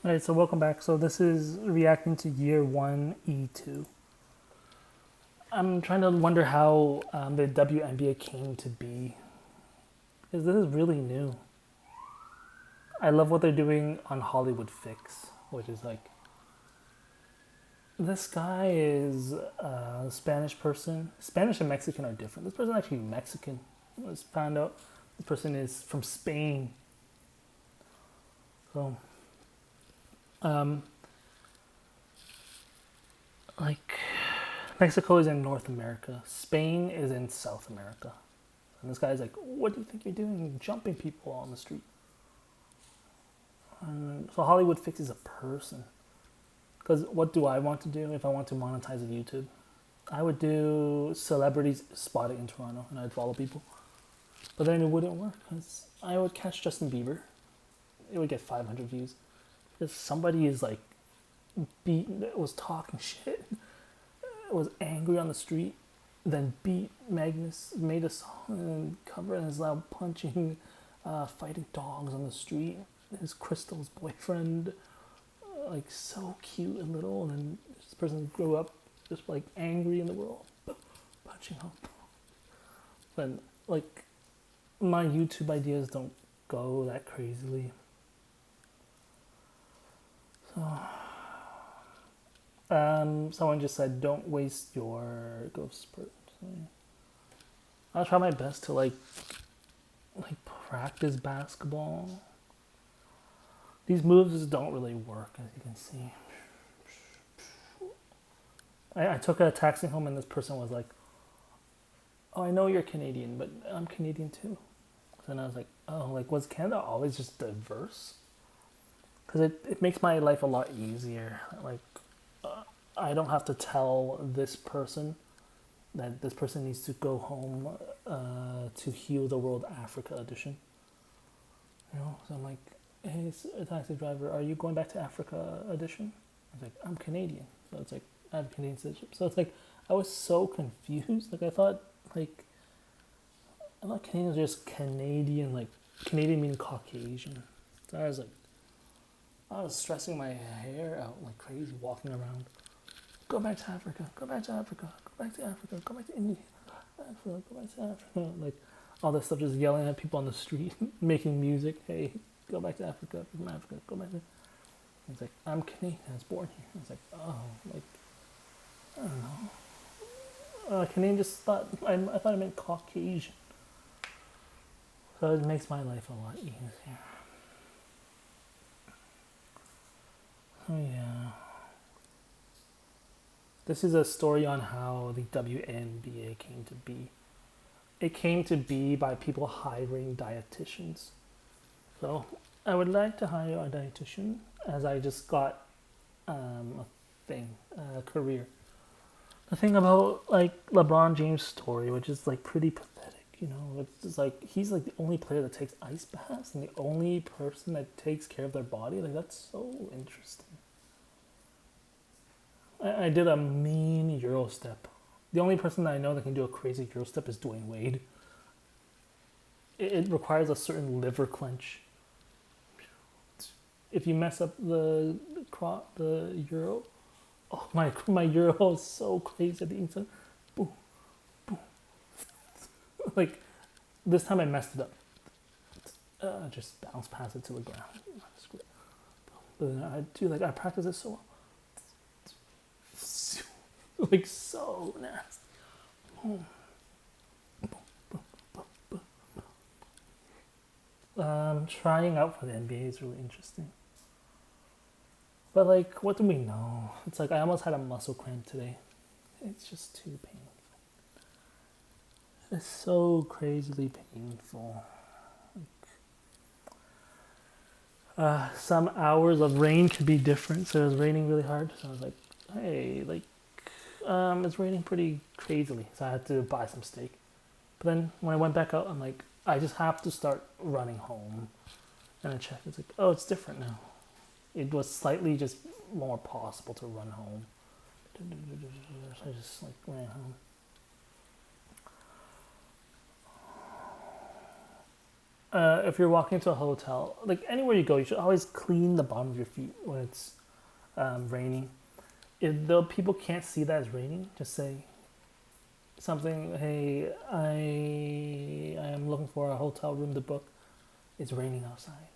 Alright, so welcome back. So this is reacting to year one E2. I'm trying to wonder how the WNBA came to be because this is really new. I love what they're doing on Hollywood Fix, which is like this guy is a Spanish person. Spanish and Mexican are different. This person is actually Mexican. I just found out this person is from Spain. So, um, like Mexico is in North America. Spain is in South America. And this guy's like, "What do you think you're doing? Jumping people on the street." And so Hollywood Fix is a person. Because what do I want to do if I want to monetize a YouTube? I would do celebrities spotted in Toronto, and I'd follow people. But then it wouldn't work because I would catch Justin Bieber. It would get 500 views because somebody is like was talking shit, was angry on the street, then beat Magnus, made a song and cover, and is now punching, fighting dogs on the street. His Crystal's boyfriend, like so cute and little, and then this person grew up just like angry in the world, punching up. And like my YouTube ideas don't go that crazily. So, someone just said, "Don't waste your ghost spurt." So, I'll try my best to like practice basketball. These moves just don't really work, as you can see. I took a taxi home, and this person was like, "Oh, I know you're Canadian, but I'm Canadian too." And I was like, "Oh, like was Canada always just diverse?" Because it makes my life a lot easier. Like, I don't have to tell this person that this person needs to go home to heal the world Africa edition. You know, so I'm like, "Hey, a taxi driver, are you going back to Africa edition?" I was like, "I'm Canadian." So it's like, I have Canadian citizenship. So it's like, I was so confused. Like, like, I thought Canadians were just Canadian, like, Canadian meaning Caucasian. So I was stressing my hair out like crazy walking around. Go back to Africa, go back to Africa, go back to Africa, go back to India, Africa, go back to Africa. Like, all this stuff, just yelling at people on the street, making music. "Hey, go back to Africa, from Africa, go back to..." It's like, I'm Canadian, I was born here. It's like, oh, like, I don't know. Canadian just thought, I thought I meant Caucasian. So it makes my life a lot easier. Oh yeah. This is a story on how the WNBA came to be. It came to be by people hiring dietitians. So I would like to hire a dietitian, as I just got a career. The thing about like LeBron James' story, which is like pretty pathetic, you know, it's just like he's like the only player that takes ice baths and the only person that takes care of their body. Like, that's so interesting. I did a mean Euro step. The only person that I know that can do a crazy Euro step is Dwayne Wade. It requires a certain liver clench. If you mess up the Euro, oh my Euro is so crazy at the inside. Boom, boom. Like, this time I messed it up. Just bounce past it to the ground. But then I practice it so well. Like, so nasty. Trying out for the NBA is really interesting. But like, what do we know? It's like I almost had a muscle cramp today. It's just too painful. It's so crazily painful. Some hours of rain could be different. So it was raining really hard. So I was like, "Hey, like, it's raining pretty crazily." So I had to buy some steak. But then when I went back out, I'm like, I just have to start running home. And I checked. It's like, oh, it's different now. It was slightly just more possible to run home. So I just like ran home. if you're walking to a hotel, like anywhere you go, you should always clean the bottom of your feet when it's raining. If the people can't see that it's raining, just say something. Hey, I am looking for a hotel room to book. It's raining outside.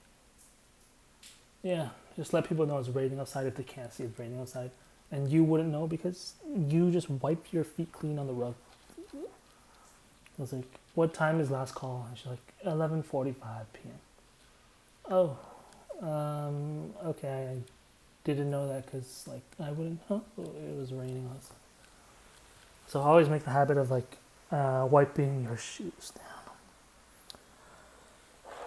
Yeah, just let people know it's raining outside if they can't see it's raining outside, and you wouldn't know because you just wiped your feet clean on the rug. I was like, "What time is last call?" And she's like, 11:45 p.m. Oh, okay. I didn't know that because like I wouldn't. Huh? It was raining outside. So I always make the habit of like wiping your shoes down.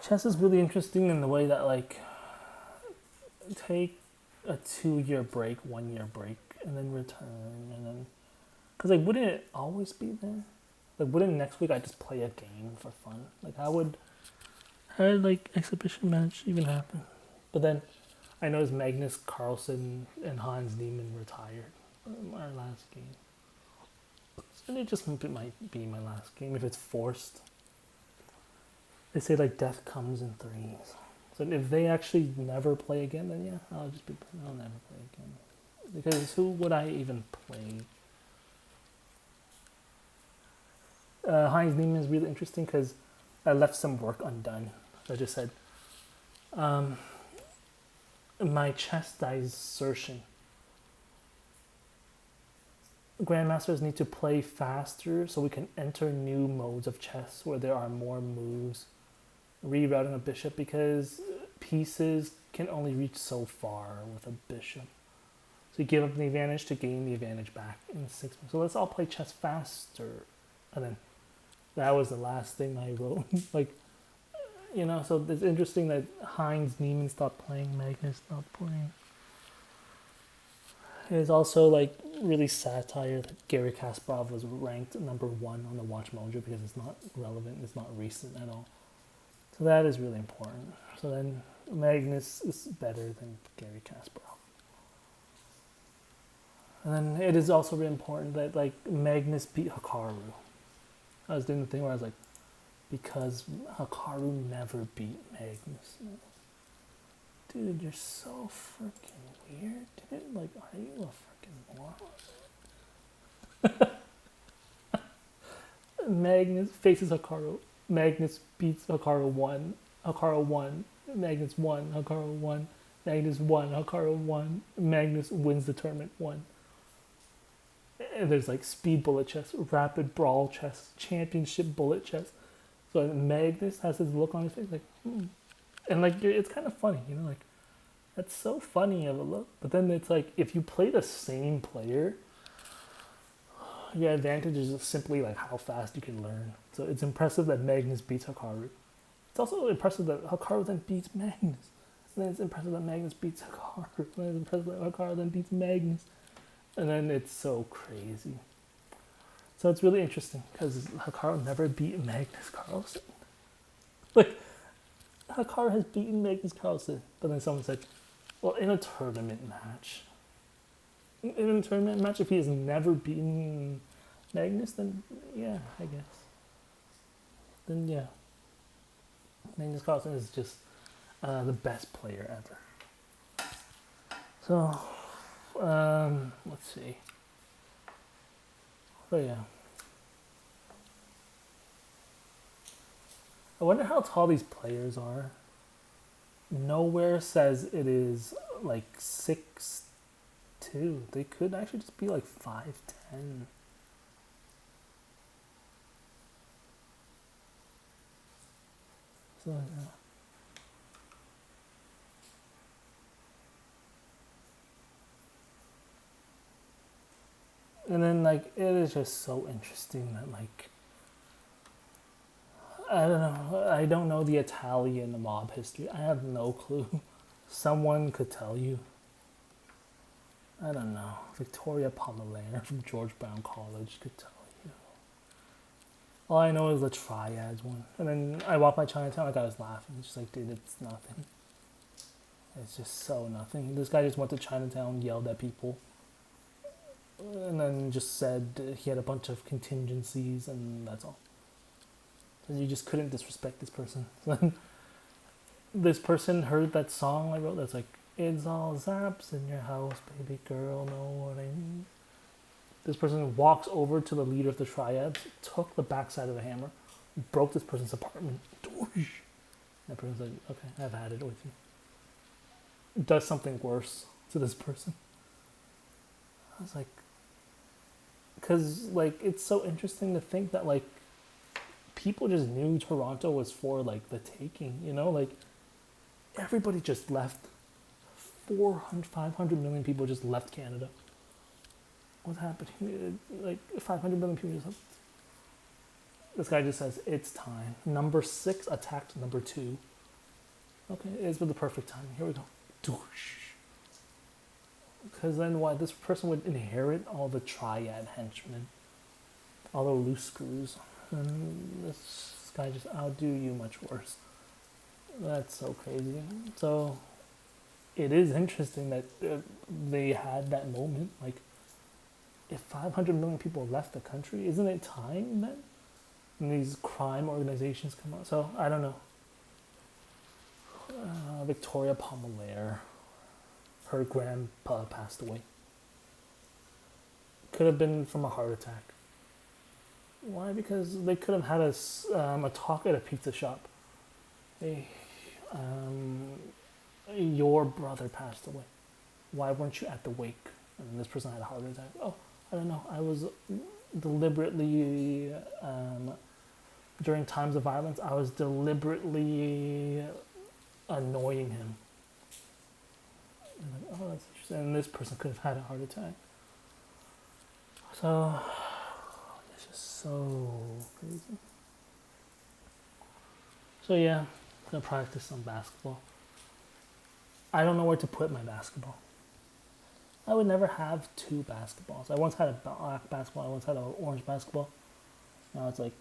Chess is really interesting in the way that like take a 2 year break, 1 year break, and then return, and then because like wouldn't it always be there? Like wouldn't next week I just play a game for fun? Like how did like exhibition match even happen? But then I noticed Magnus Carlsen and Hans Niemann retired our last game. And it just might be my last game if it's forced. They say like death comes in threes. So if they actually never play again, then yeah, I'll never play again. Because who would I even play? Heinz Niemann is really interesting because I left some work undone. I just said, my chess dissertation. Grandmasters need to play faster so we can enter new modes of chess where there are more moves. Rerouting a bishop because pieces can only reach so far with a bishop. So you give up the advantage to gain the advantage back in 6 moves. So let's all play chess faster. And then that was the last thing I wrote. Like, you know, so it's interesting that Heinz Niemann stopped playing, Magnus stopped playing. It's also like really satire that Gary Kasparov was ranked #1 on the Watch Mojo because it's not relevant, it's not recent at all. So that is really important. So then Magnus is better than Gary Kasparov. And then it is also really important that like Magnus beat Hikaru. I was doing the thing where I was like, because Hikaru never beat Magnus. Dude, you're so freaking weird, dude. Like, are you a freaking moron? Magnus faces Hikaru. Magnus beats Hikaru 1. Hikaru 1. Magnus 1. Hikaru 1. Magnus 1. Hikaru 1. Magnus wins the tournament 1. And there's like speed bullet chess, rapid brawl chess, championship bullet chess. So Magnus has his look on his face like, And like, it's kind of funny, you know, like, that's so funny of a look. But then it's like, if you play the same player, your advantage is simply like how fast you can learn. So it's impressive that Magnus beats Hikaru. It's also impressive that Hikaru then beats Magnus. And then it's impressive that Magnus beats Hikaru. And then it's impressive that Hikaru then beats Magnus. And then it's so crazy. So it's really interesting because Hikaru never beat Magnus Carlsen. Like, Hikaru has beaten Magnus Carlsen. But then someone said, well, in a tournament match. In a tournament match, if he has never beaten Magnus, then yeah, I guess. Then yeah. Magnus Carlsen is just the best player ever. So, let's see. So yeah. I wonder how tall these players are. Nowhere says it is like 6'2". They could actually just be like 5'10". So yeah. And then like it is just so interesting that like I don't know the Italian mob history. I have no clue. Someone could tell you. I don't know. Victoria Pomellaire from George Brown College could tell you. All I know is the Triads one. And then I walked by Chinatown, like I was laughing. It's just like, dude, it's nothing. It's just so nothing. This guy just went to Chinatown, yelled at people, and then just said he had a bunch of contingencies, and that's all. And you just couldn't disrespect this person. This person heard that song I wrote that's like, it's all zaps in your house, baby girl, know what I mean? This person walks over to the leader of the triads, took the backside of the hammer, broke this person's apartment. That person's like, okay, I've had it with you. Does something worse to this person. I was like, because like it's so interesting to think that like people just knew Toronto was for like the taking, you know, like everybody just left. 400, 500 million people just left Canada. What's happening? Like 500 million people just left. This guy just says, it's time. Number 6 attacked number 2. Okay, it's with the perfect timing. Here we go. Because then why? This person would inherit all the triad henchmen. All the loose screws. And this guy just outdo you much worse. That's so crazy. So it is interesting that they had that moment. Like, if 500 million people left the country, isn't it time then? And these crime organizations come out. So, I don't know. Victoria Pommelaire, her grandpa passed away. Could have been from a heart attack. Why? Because they could have had a talk at a pizza shop. Hey, your brother passed away. Why weren't you at the wake? And this person had a heart attack. Oh, I don't know. I was deliberately, during times of violence, I was deliberately annoying him. And like, oh, that's interesting. And this person could have had a heart attack. So, it's just so crazy. So yeah, I'm gonna practice some basketball. I don't know where to put my basketball. I would never have 2 basketballs. I once had a black basketball. I once had an orange basketball. Now it's like,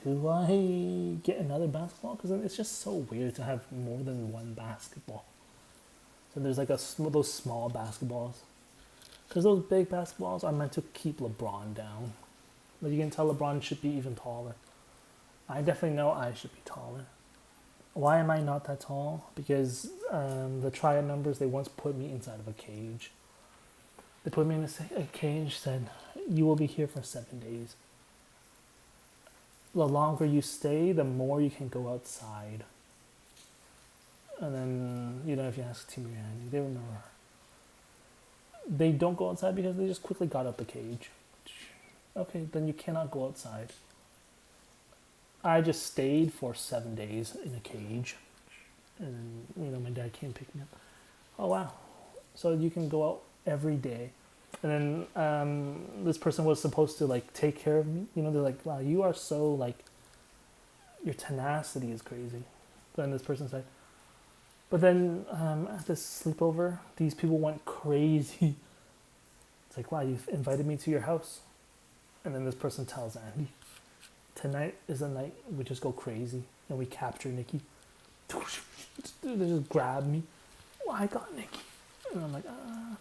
do I get another basketball? Because it's just so weird to have more than one basketball. So there's like those small basketballs. Because those big basketballs are meant to keep LeBron down. But you can tell LeBron should be even taller. I definitely know I should be taller. Why am I not that tall? Because the triad members, they once put me inside of a cage. They put me in a cage, said, you will be here for 7 days. The longer you stay, the more you can go outside. And then, you know, if you ask Team Randy, they remember. They don't go outside because they just quickly got out the cage. Okay, then you cannot go outside. I just stayed for 7 days in a cage. And, you know, my dad came pick me up. Oh, wow. So you can go out every day. And then this person was supposed to, like, take care of me. You know, they're like, wow, you are so, like, your tenacity is crazy. Then this person said, but then at this sleepover, these people went crazy. It's like, wow, you've invited me to your house. And then this person tells Andy, tonight is the night we just go crazy and we capture Nikki. They just grab me. Oh, I got Nikki. And I'm like, ah.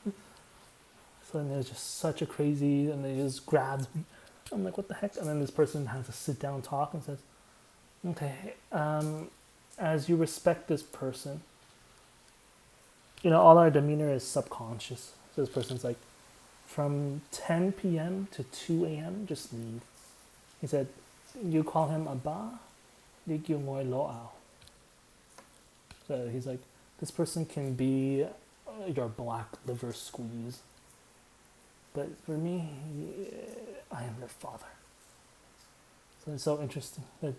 So then there's just such a crazy, and they just grabs me. I'm like, what the heck? And then this person has to sit down and talk and says, okay, as you respect this person, you know, all our demeanor is subconscious. So this person's like, from 10 p.m. to 2 a.m., just leave. He said, you call him Aba, di kêu ngồi lo ao. So he's like, this person can be your black liver squeeze. But for me, I am your father. So it's so interesting that,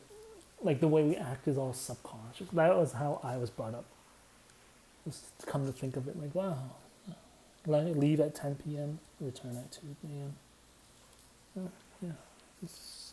like, the way we act is all subconscious. That was how I was brought up. Just come to think of it, like, wow, leave at 10 p.m., return at 2 a.m. Yeah, it's